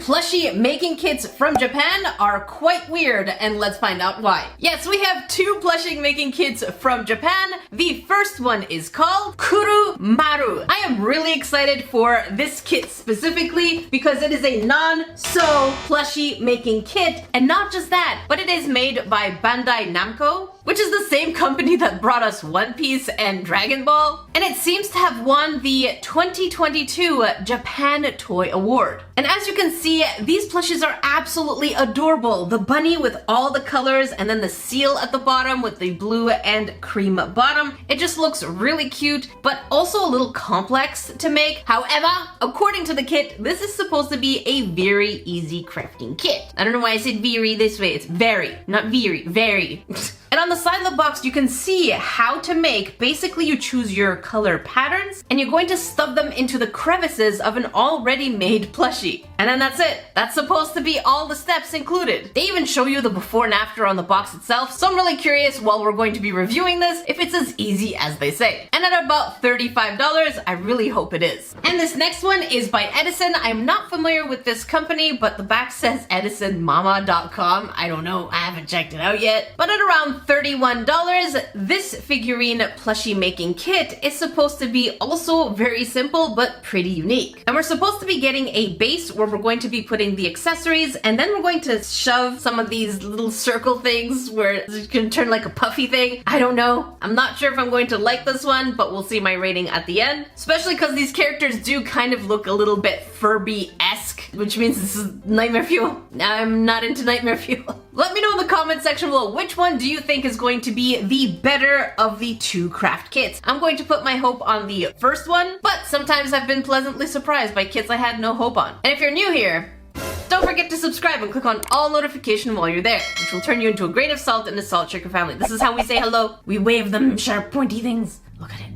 plushie making kits from Japan are quite weird, and let's find out why. Yes, we have 2 plushie making kits from Japan. The first one is called Kurumaru. I am really excited for this kit specifically because it is a non-sew plushie making kit, and not just that, but it is made by Bandai Namco, which is the same company that brought us One Piece and Dragon Ball, and it seems to have won the 2022 Japan Toy Award. And as you can see, these plushies are absolutely adorable. The bunny with all the colors, and then the seal at the bottom with the blue and cream bottom. It just looks really cute, but also a little complex to make. However, according to the kit, this is supposed to be a very easy crafting kit. I don't know why I said very this way. It's very, not very, very. And on the side of the box, you can see how to make. Basically, you choose your color patterns, and you're going to stuff them into the crevices of an already made plushie. And then that's it. That's supposed to be all the steps included. They even show you the before and after on the box itself, so I'm really curious while we're going to be reviewing this if it's as easy as they say. And at about $35, I really hope it is. And this next one is by Edison. I'm not familiar with this company, but the back says edisonmama.com. I don't know, I haven't checked it out yet. But at around $31, this figurine plushie making kit is supposed to be also very simple but pretty unique. And we're supposed to be getting a base where we're going to be putting the accessories, and then we're going to shove some of these little circle things where it can turn like a puffy thing. I don't know. I'm not sure if I'm going to like this one, but we'll see my rating at the end. Especially because these characters do kind of look a little bit Furby-esque, which means this is nightmare fuel. I'm not into nightmare fuel. Let me know in the comment section below, which one do you think is going to be the better of the 2 craft kits? I'm going to put my hope on the first one, but sometimes I've been pleasantly surprised by kits I had no hope on. And if you're new here, don't forget to subscribe and click on all notification while you're there, which will turn you into a grain of salt in the Salt Shaker family. This is how we say hello. We wave them sharp, pointy things. Look at it.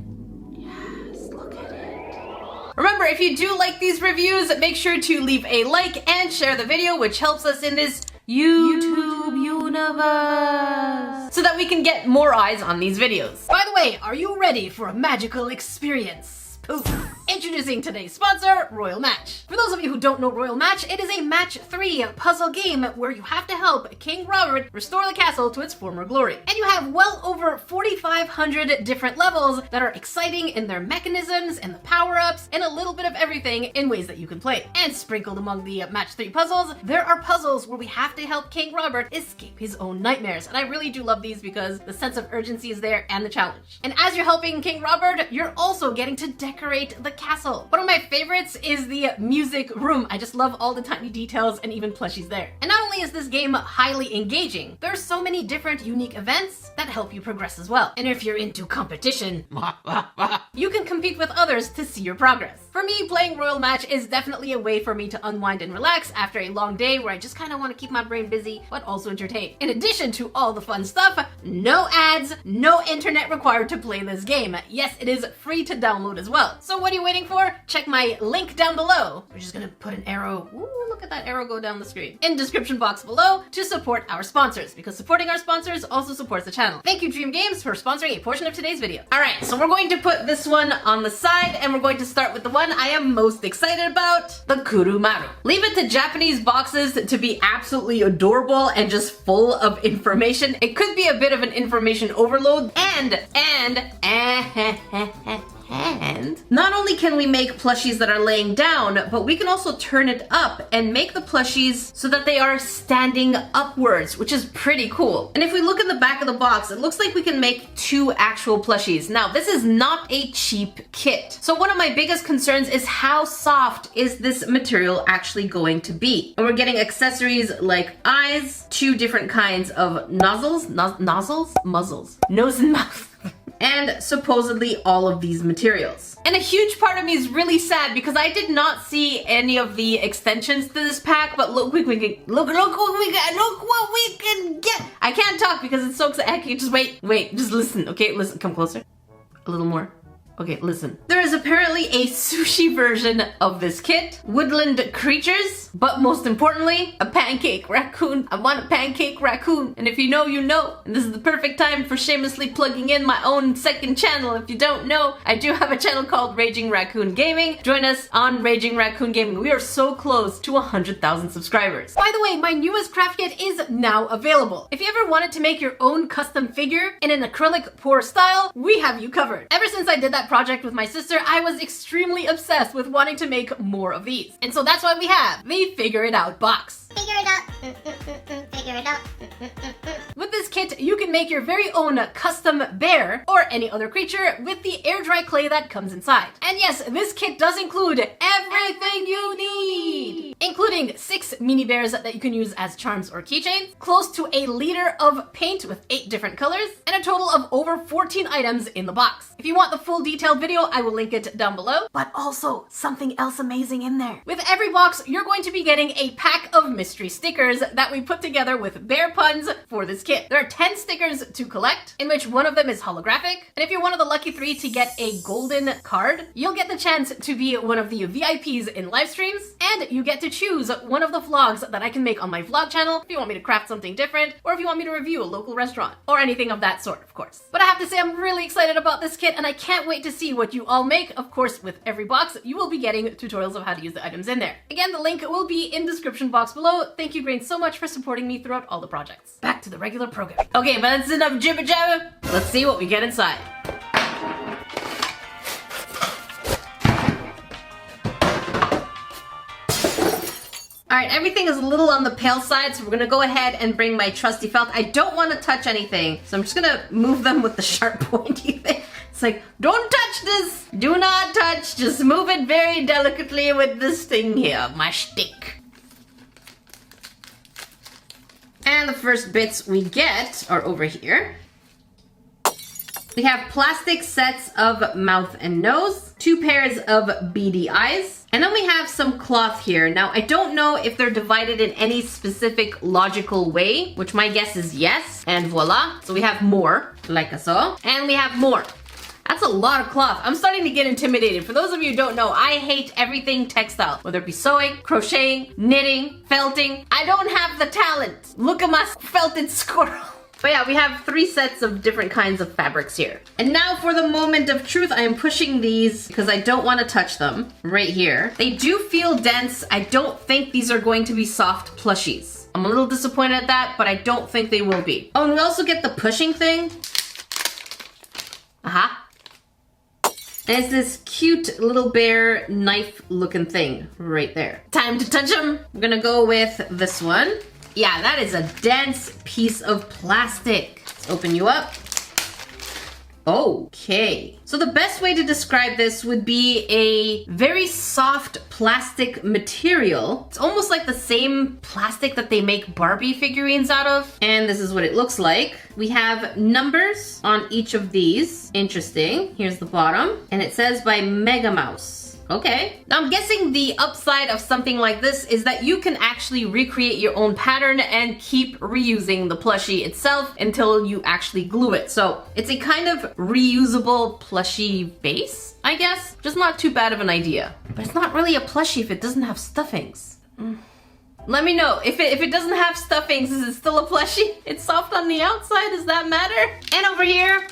Yes, look at it. Remember, if you do like these reviews, make sure to leave a like and share the video, which helps us in this YouTube universe, so that we can get more eyes on these videos. By the way, are you ready for a magical experience? Poof. Introducing today's sponsor, Royal Match. For those of you who don't know Royal Match, it is a match 3 puzzle game where you have to help King Robert restore the castle to its former glory. And you have well over 4,500 different levels that are exciting in their mechanisms and the power-ups and a little bit of everything in ways that you can play. And sprinkled among the match 3 puzzles, there are puzzles where we have to help King Robert escape his own nightmares. And I really do love these because the sense of urgency is there and the challenge. And as you're helping King Robert, you're also getting to decorate the castle. One of my favorites is the music room. I just love all the tiny details and even plushies there. And not only is this game highly engaging, there's so many different unique events that help you progress as well. And if you're into competition, you can compete with others to see your progress. For me, playing Royal Match is definitely a way for me to unwind and relax after a long day where I just kind of want to keep my brain busy but also entertained. In addition to all the fun stuff, no ads, no internet required to play this game. Yes, it is free to download as well. So what are you waiting for? Check my link down below. We're just gonna put an arrow, ooh, look at that arrow go down the screen, in description box below to support our sponsors, because supporting our sponsors also supports the channel. Thank you Dream Games for sponsoring a portion of today's video. Alright, so we're going to put this one on the side, and we're going to start with the one I am most excited about, the Kurumaru. Leave it to Japanese boxes to be absolutely adorable and just full of information. It could be a bit of an information overload, and not only can we make plushies that are laying down, but we can also turn it up and make the plushies so that they are standing upwards, which is pretty cool. And if we look in the back of the box, it looks like we can make 2 actual plushies. Now, this is not a cheap kit. So one of my biggest concerns is how soft is this material actually going to be? And we're getting accessories like eyes, 2 different kinds of nozzles, muzzles, nose and mouth. And supposedly all of these materials. And a huge part of me is really sad because I did not see any of the extensions to this pack, but look what we can get. I can't talk because it's so exciting. I can just wait, just listen, okay? Listen, come closer. A little more. Okay, listen. There is apparently a sushi version of this kit. Woodland creatures. But most importantly, a pancake raccoon. I want a pancake raccoon. And if you know, you know. And this is the perfect time for shamelessly plugging in my own second channel. If you don't know, I do have a channel called Raging Raccoon Gaming. Join us on Raging Raccoon Gaming. We are so close to 100,000 subscribers. By the way, my newest craft kit is now available. If you ever wanted to make your own custom figure in an acrylic pour style, we have you covered. Ever since I did that project with my sister, I was extremely obsessed with wanting to make more of these. And so that's why we have the Figure It Out box. Figure it out. Figure it out. With this kit, you can make your very own custom bear or any other creature with the air dry clay that comes inside. And yes, this kit does include everything you need, including 6 mini bears that you can use as charms or keychains, close to a liter of paint with 8 different colors, and a total of over 14 items in the box. If you want the full detailed video, I will link it down below, but also something else amazing in there. With every box, you're going to be getting a pack of mystery stickers that we put together with bear puns for this kit. There are 10 stickers to collect, in which one of them is holographic, and if you're one of the lucky 3 to get a golden card, you'll get the chance to be one of the VIPs in live streams, and you get to choose one of the vlogs that I can make on my vlog channel if you want me to craft something different, or if you want me to review a local restaurant, or anything of that sort, of course. But I have to say, I'm really excited about this kit, and I can't wait to see what you all make. Of course, with every box, you will be getting tutorials of how to use the items in there. Again, the link will be in the description box below. Thank you, Grain, so much for supporting me throughout all the projects. Back to the regular program. Okay, but that's enough jibber jabber. Let's see what we get inside. Alright, everything is a little on the pale side, so we're gonna go ahead and bring my trusty felt. I don't want to touch anything, so I'm just gonna move them with the sharp pointy thing. It's like, don't touch this! Do not touch! Just move it very delicately with this thing here, my stick. And the first bits we get are over here. We have plastic sets of mouth and nose, 2 pairs of beady eyes, and then we have some cloth here. Now, I don't know if they're divided in any specific logical way, which my guess is yes, and voila. So we have more, like so, and we have more. That's a lot of cloth. I'm starting to get intimidated. For those of you who don't know, I hate everything textile, whether it be sewing, crocheting, knitting, felting. I don't have the talent. Look at my felted squirrel. But yeah, we have 3 sets of different kinds of fabrics here. And now for the moment of truth, I am pushing these because I don't want to touch them right here. They do feel dense. I don't think these are going to be soft plushies. I'm a little disappointed at that, but I don't think they will be. Oh, and we also get the pushing thing. Aha. And it's this cute little bear knife looking thing right there. Time to touch them. I'm gonna go with this one. Yeah, that is a dense piece of plastic. Let's open you up. Okay. So the best way to describe this would be a very soft plastic material. It's almost like the same plastic that they make Barbie figurines out of. And this is what it looks like. We have numbers on each of these. Interesting. Here's the bottom. And it says by Mega Mouse. Okay. Now I'm guessing the upside of something like this is that you can actually recreate your own pattern and keep reusing the plushie itself until you actually glue it. So it's a kind of reusable plushie base, I guess. Just not too bad of an idea. But it's not really a plushie if it doesn't have stuffings. Let me know, if it doesn't have stuffings, is it still a plushie? It's soft on the outside, does that matter? And over here,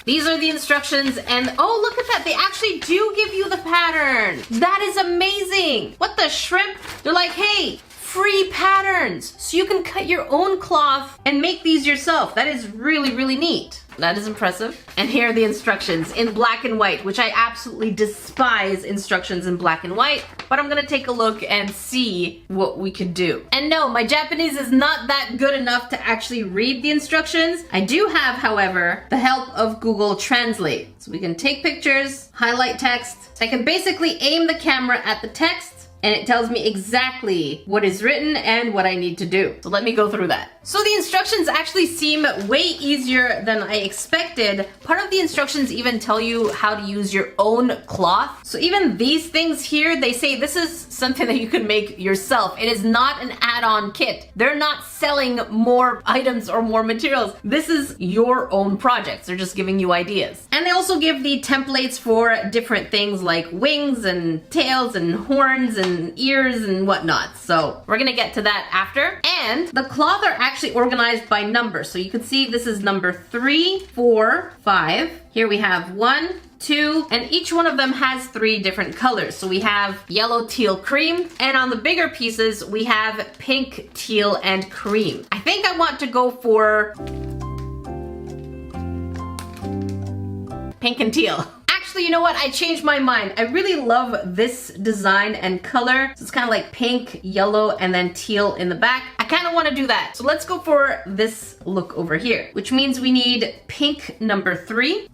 these are the instructions, and oh, look at that. They actually do give you the pattern. That is amazing. What the shrimp? They're like, hey, free patterns. So you can cut your own cloth and make these yourself. That is really, really neat. That is impressive. And here are the instructions in black and white, which I absolutely despise instructions in black and white, but I'm gonna take a look and see what we could do. And no, my Japanese is not that good enough to actually read the instructions. I do have, however, the help of Google Translate. So we can take pictures, highlight text. I can basically aim the camera at the text and it tells me exactly what is written and what I need to do. So let me go through that. So the instructions actually seem way easier than I expected. Part of the instructions even tell you how to use your own cloth. So even these things here, they say this is something that you can make yourself. It is not an add-on kit. They're not selling more items or more materials. This is your own projects. They're just giving you ideas. And they also give the templates for different things like wings and tails and horns and ears and whatnot. So we're gonna get to that after. And the cloth are actually organized by number. So you can see this is number 3, 4, 5. Here we have 1, 2, and each one of them has 3 different colors. So we have yellow, teal, cream, and on the bigger pieces, we have pink, teal, and cream. I think I want to go for pink and teal. Actually, you know what? I changed my mind. I really love this design and color. So it's kind of like pink, yellow, and then teal in the back. I kind of want to do that. So let's go for this look over here, which means we need pink number 3.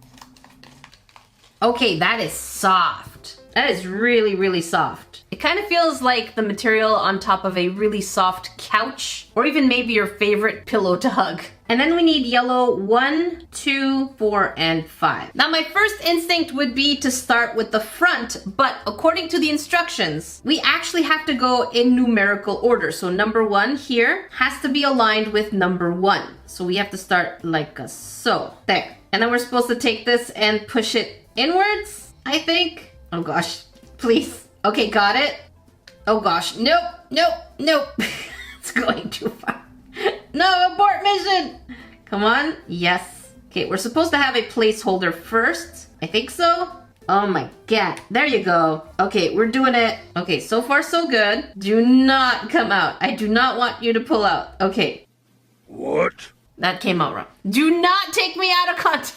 Okay, that is soft. That is really, really soft. It kind of feels like the material on top of a really soft couch, or even maybe your favorite pillow to hug. And then we need yellow 1, 2, 4, and 5. Now my first instinct would be to start with the front, but according to the instructions, we actually have to go in numerical order. So number 1 here has to be aligned with number 1. So we have to start like so. There. And then we're supposed to take this and push it inwards, I think. Oh gosh, please. Okay, got it. Oh gosh, nope, nope, nope. It's going too far. No, abort mission! Come on, yes. Okay, we're supposed to have a placeholder first. I think so. Oh my god, there you go. Okay, we're doing it. Okay, so far so good. Do not come out. I do not want you to pull out. Okay. What? That came out wrong. Do not take me out of context.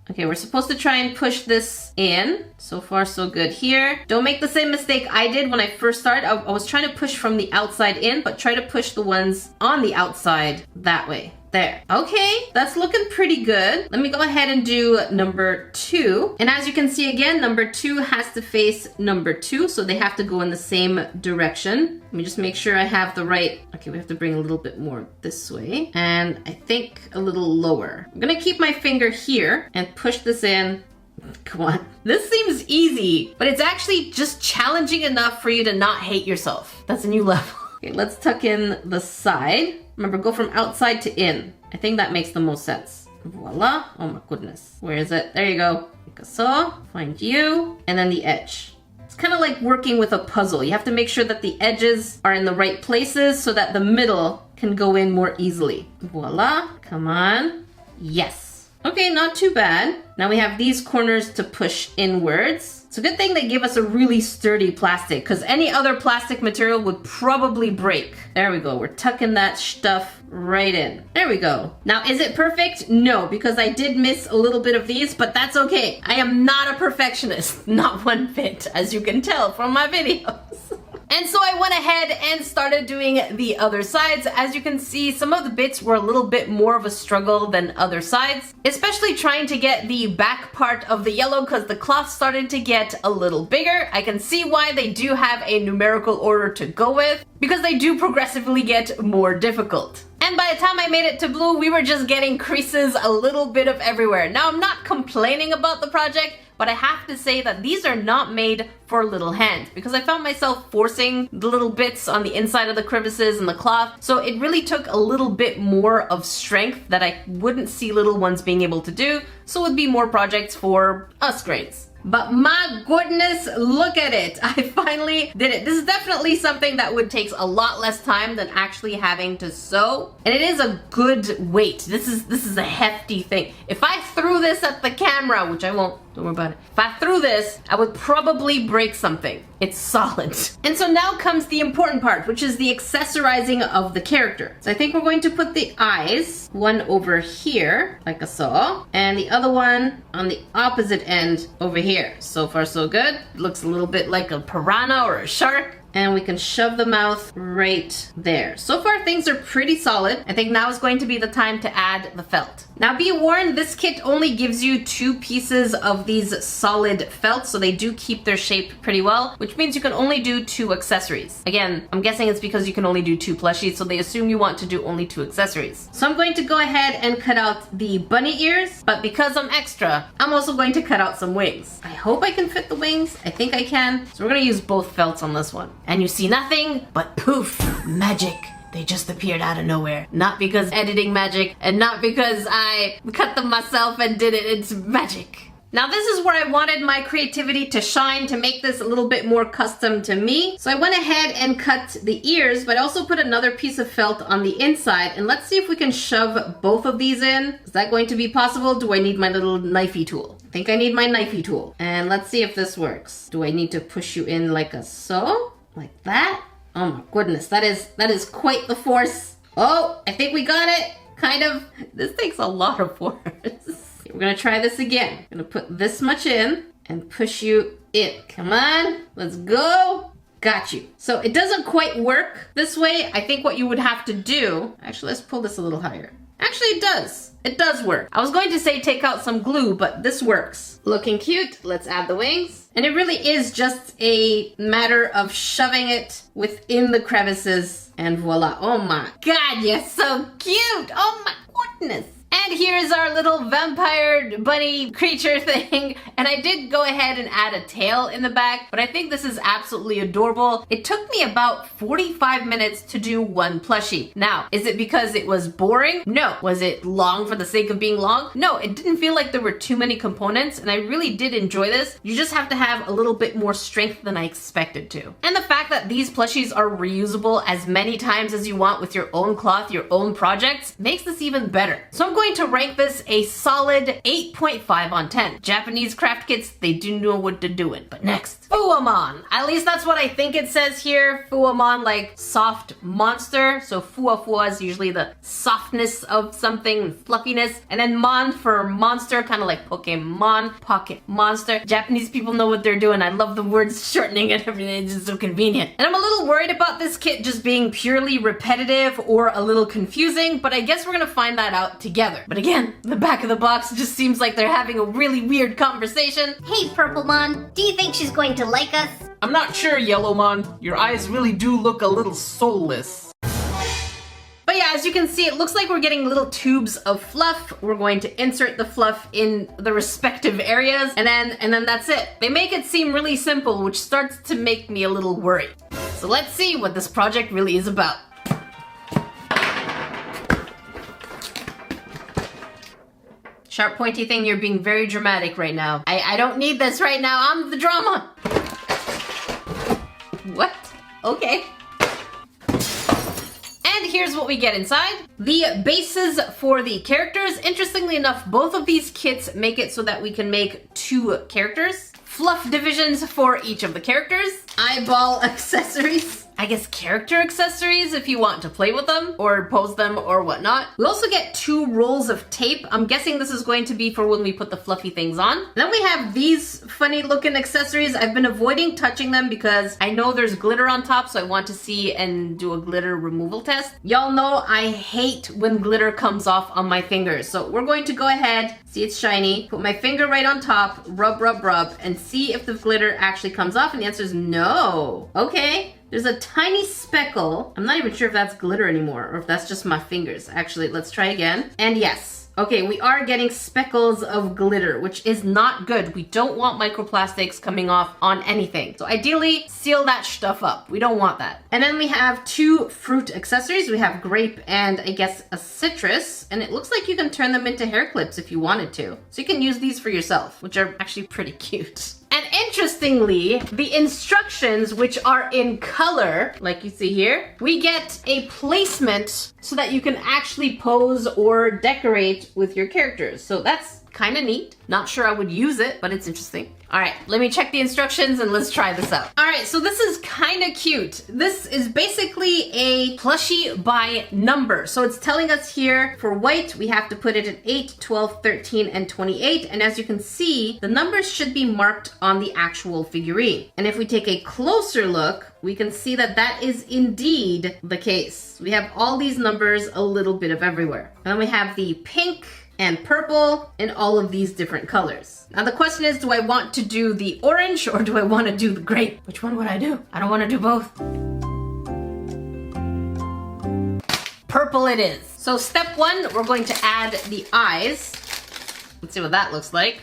Okay, we're supposed to try and push this in. So far, so good here. Don't make the same mistake I did when I first started. I was trying to push from the outside in, but try to push the ones on the outside that way. There. Okay, that's looking pretty good. Let me go ahead and do number 2. And as you can see again, number 2 has to face number 2, so they have to go in the same direction. Let me just make sure I have the right... Okay, we have to bring a little bit more this way. And I think a little lower. I'm gonna keep my finger here and push this in. Come on. This seems easy, but it's actually just challenging enough for you to not hate yourself. That's a new level. Okay, let's tuck in the side. Remember, go from outside to in. I think that makes the most sense. Voila. Oh my goodness. Where is it? There you go. Like so. Find you. And then the edge. It's kind of like working with a puzzle. You have to make sure that the edges are in the right places so that the middle can go in more easily. Voila. Come on. Yes. Okay, not too bad. Now we have these corners to push inwards. It's a good thing they give us a really sturdy plastic, because any other plastic material would probably break. There we go. We're tucking that stuff right in. There we go. Now, is it perfect? No, because I did miss a little bit of these, but that's okay. I am not a perfectionist. Not one bit, as you can tell from my videos. And so I went ahead and started doing the other sides. As you can see, some of the bits were a little bit more of a struggle than other sides, especially trying to get the back part of the yellow because the cloth started to get a little bigger. I can see why they do have a numerical order to go with, because they do progressively get more difficult. And by the time I made it to blue, we were just getting creases a little bit of everywhere. Now, I'm not complaining about the project, but I have to say that these are not made for little hands, because I found myself forcing the little bits on the inside of the crevices and the cloth. So it really took a little bit more of strength that I wouldn't see little ones being able to do. So it would be more projects for us grades. But my goodness, look at it. I finally did it. This is definitely something that would take a lot less time than actually having to sew. And it is a good weight. This is a hefty thing. If I threw this at the camera, which I won't, don't worry about it. If I threw this, I would probably break something. It's solid. And so now comes the important part, which is the accessorizing of the character. So I think we're going to put the eyes, one over here, like I saw, and the other one on the opposite end over here. So far, so good. It looks a little bit like a piranha or a shark. and we can shove the mouth right there. So far, things are pretty solid. I think now is going to be the time to add the felt. Now be warned, this kit only gives you 2 pieces of these solid felt, so they do keep their shape pretty well, which means you can only do 2 accessories. Again, I'm guessing it's because you can only do 2 plushies, so they assume you want to do only 2 accessories. So I'm going to go ahead and cut out the bunny ears, but because I'm extra, I'm also going to cut out some wings. I hope I can fit the wings. I think I can. So we're gonna use both felts on this one. And you see nothing but poof, magic. They just appeared out of nowhere. Not because editing magic, and not because I cut them myself and did it. It's magic. Now this is where I wanted my creativity to shine to make this a little bit more custom to me. So I went ahead and cut the ears, but I also put another piece of felt on the inside. And let's see if we can shove both of these in. Is that going to be possible? Do I need my little knifey tool? I think I need my knifey tool. And let's see if this works. Do I need to push you in like a so? Like that? Oh my goodness, that is quite the force. Oh, I think we got it. Kind of. This takes a lot of force. We're gonna try this again. I'm gonna put this much in and push you in. Come on, let's go. Got you. So it doesn't quite work this way. I think what you would have to do, actually, let's pull this a little higher. Actually, it does. It does work. I was going to say take out some glue, but this works. Looking cute. Let's add the wings. And it really is just a matter of shoving it within the crevices and voila. Oh my God, you're so cute. Oh my goodness. And here's our little vampire bunny creature thing. And I did go ahead and add a tail in the back, but I think this is absolutely adorable. It took me about 45 minutes to do one plushie. Now, is it because it was boring? No. Was it long for the sake of being long? No, it didn't feel like there were too many components, and I really did enjoy this. You just have to have a little bit more strength than I expected to. And the fact that these plushies are reusable as many times as you want with your own cloth, your own projects, makes this even better. So I'm going to rank this a solid 8.5 on 10. Japanese craft kits, they do know what they're doing. But next, Fuamon. At least that's what I think it says here. Fuamon, like soft monster. So Fua is usually the softness of something, fluffiness. And then Mon for monster, kind of like Pokemon, pocket monster. Japanese people know what they're doing. I love the words shortening it. It's just so convenient. And I'm a little worried about this kit just being purely repetitive or a little confusing, but I guess we're gonna find that out together. But again, the back of the box just seems like they're having a really weird conversation. Hey, Purplemon, do you think she's going to like us? I'm not sure, Yellowmon. Your eyes really do look a little soulless. But yeah, as you can see, it looks like we're getting little tubes of fluff. We're going to insert the fluff in the respective areas, and then that's it. They make it seem really simple, which starts to make me a little worried. So let's see what this project really is about. Sharp pointy thing, you're being very dramatic right now. I don't need this right now, I'm the drama. What? Okay. And here's what we get inside. The bases for the characters. Interestingly enough, both of these kits make it so that we can make 2 characters. Fluff divisions for each of the characters. Eyeball accessories. I guess character accessories if you want to play with them or pose them or whatnot. We also get 2 rolls of tape. I'm guessing this is going to be for when we put the fluffy things on. Then we have these funny looking accessories. I've been avoiding touching them because I know there's glitter on top, so I want to see and do a glitter removal test. Y'all know I hate when glitter comes off on my fingers. So we're going to go ahead, see it's shiny, put my finger right on top, rub, and see if the glitter actually comes off. And the answer is no. Okay. There's a tiny speckle. I'm not even sure if that's glitter anymore or if that's just my fingers. Actually, let's try again. And yes. Okay, we are getting speckles of glitter, which is not good. We don't want microplastics coming off on anything. So ideally, seal that stuff up. We don't want that. And then we have 2 fruit accessories. We have grape and I guess a citrus. And it looks like you can turn them into hair clips if you wanted to. So you can use these for yourself, which are actually pretty cute. And interestingly, the instructions, which are in color, like you see here, we get a placement so that you can actually pose or decorate with your characters. So that's kind of neat. Not sure I would use it, but it's interesting. All right, let me check the instructions and let's try this out. All right, so this is kind of cute. This is basically a plushie by number. So it's telling us here for white, we have to put it at 8, 12, 13, and 28. And as you can see, the numbers should be marked on the actual figurine. And if we take a closer look, we can see that that is indeed the case. We have all these numbers a little bit of everywhere. And then we have the pink and purple and all of these different colors. Now the question is, do I want to do the orange or do I want to do the grape? Which one would I do? I don't want to do both. Purple it is. So step one, we're going to add the eyes. Let's see what that looks like.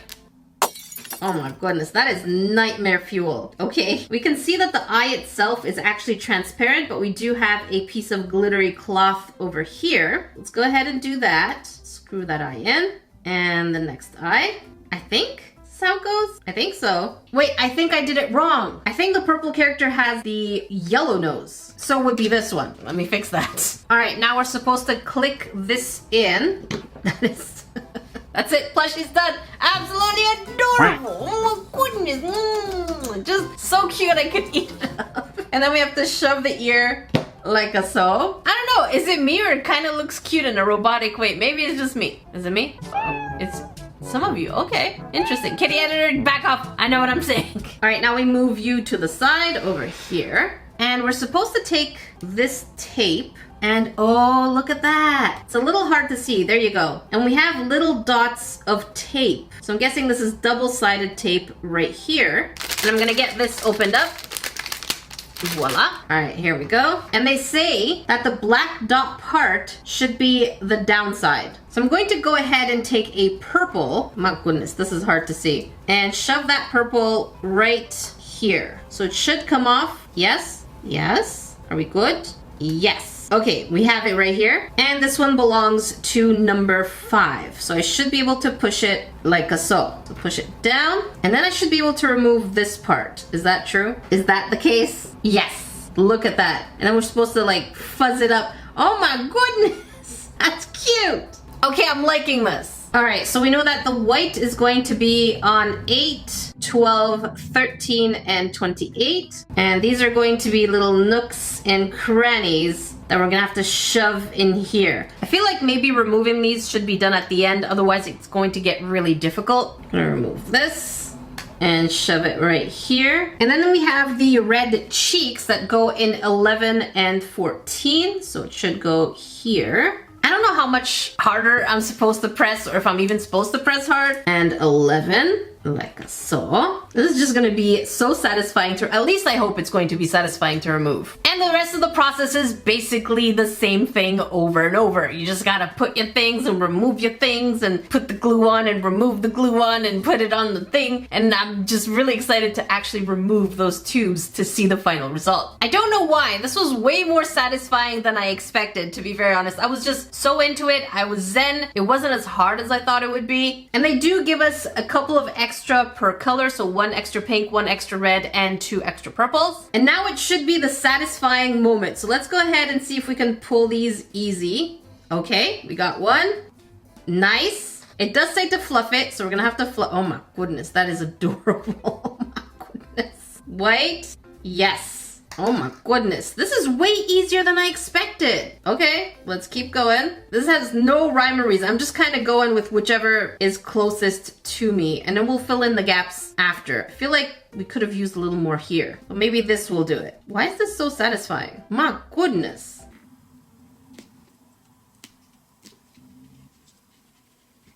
Oh my goodness, that is nightmare fuel. Okay, we can see that the eye itself is actually transparent, but we do have a piece of glittery cloth over here. Let's go ahead and do that. Screw that eye in. And the next eye, I think. Is this how it goes? I think so. Wait, I think I did it wrong. I think the purple character has the yellow nose. So it would be this one. Let me fix that. All right, now we're supposed to click this in. That is... That's it, plushie's done. Absolutely adorable. Oh my goodness. Just so cute I could eat it up. And then we have to shove the ear like a so. I don't know, is it me or it kind of looks cute in a robotic way? Maybe it's just me. Is it me? Oh, it's some of you. Okay, interesting. Kitty editor, back off. I know what I'm saying. All right, now we move you to the side over here. And we're supposed to take this tape and oh, look at that. It's a little hard to see. There you go. And we have little dots of tape. So I'm guessing this is double-sided tape right here. And I'm gonna get this opened up. Voila. All right, here we go. And they say that the black dot part should be the downside. So I'm going to go ahead and take a purple, my goodness, this is hard to see, and shove that purple right here. So it should come off. Yes, yes. Are we good? Yes. Okay, we have it right here. And this one belongs to number 5. So I should be able to push it like a so. So push it down. And then I should be able to remove this part. Is that true? Is that the case? Yes. Look at that. And then we're supposed to like fuzz it up. Oh my goodness. That's cute. Okay, I'm liking this. All right, so we know that the white is going to be on 8, 12, 13, and 28. And these are going to be little nooks and crannies that we're gonna have to shove in here. I feel like maybe removing these should be done at the end, otherwise it's going to get really difficult. I'm gonna remove this and shove it right here. And then we have the red cheeks that go in 11 and 14, so it should go here. I don't know how much harder I'm supposed to press or if I'm even supposed to press hard. And 11, like so. This is just gonna be so satisfying to, at least I hope it's going to be satisfying to remove. And the rest of the process is basically the same thing over and over. You just gotta put your things and remove your things and put the glue on and remove the glue on and put it on the thing. And I'm just really excited to actually remove those tubes to see the final result. I don't know why. This was way more satisfying than I expected, to be very honest. I was just so into it. I was zen. It wasn't as hard as I thought it would be. And they do give us a couple of extra per color, so 1 extra pink, 1 extra red, and 2 extra purples. And now it should be the satisfying moment. So let's go ahead and see if we can pull these easy. Okay, we got one. Nice. It does say to fluff it, so we're gonna have to fluff. Oh my goodness, that is adorable. Oh my goodness. Wait. Yes. Oh my goodness, this is way easier than I expected. Okay, let's keep going. This has no rhyme or reason. I'm just kind of going with whichever is closest to me, and then we'll fill in the gaps after. I feel like we could have used a little more here, but maybe this will do it. Why is this so satisfying? My goodness.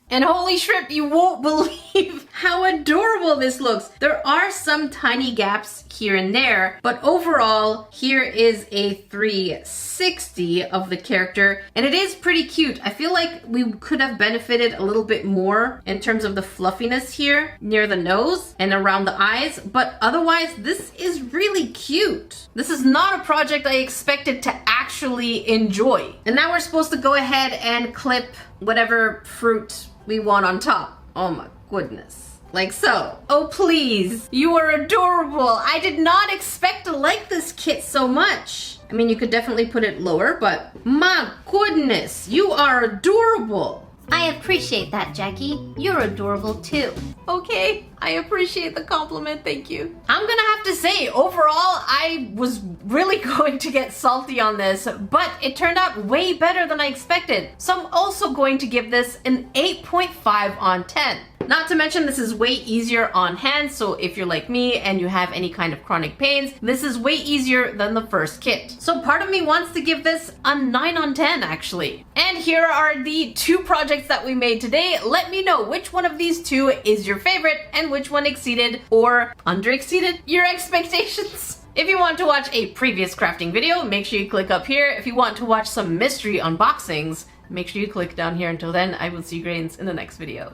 And holy shrimp, you won't believe how adorable this looks. There are some tiny gaps here and there, but overall, here is a 360 of the character, and it is pretty cute. I feel like we could have benefited a little bit more in terms of the fluffiness here near the nose and around the eyes, but otherwise, this is really cute. This is not a project I expected to actually enjoy. And now we're supposed to go ahead and clip whatever fruit we want on top. Oh my goodness. Like so. Oh please, you are adorable. I did not expect to like this kit so much. I mean, you could definitely put it lower, but my goodness, you are adorable. I appreciate that, Jackie. You're adorable too. Okay, I appreciate the compliment, thank you. I'm gonna have to say, overall, I was really going to get salty on this, but it turned out way better than I expected. So I'm also going to give this an 8.5 on 10. Not to mention this is way easier on hands, so if you're like me and you have any kind of chronic pains, this is way easier than the first kit. So part of me wants to give this a 9 on 10 actually. And here are the 2 projects that we made today. Let me know which one of these 2 is your favorite and which one exceeded or under-exceeded your expectations. If you want to watch a previous crafting video, make sure you click up here. If you want to watch some mystery unboxings, make sure you click down here. Until then, I will see you grains in the next video.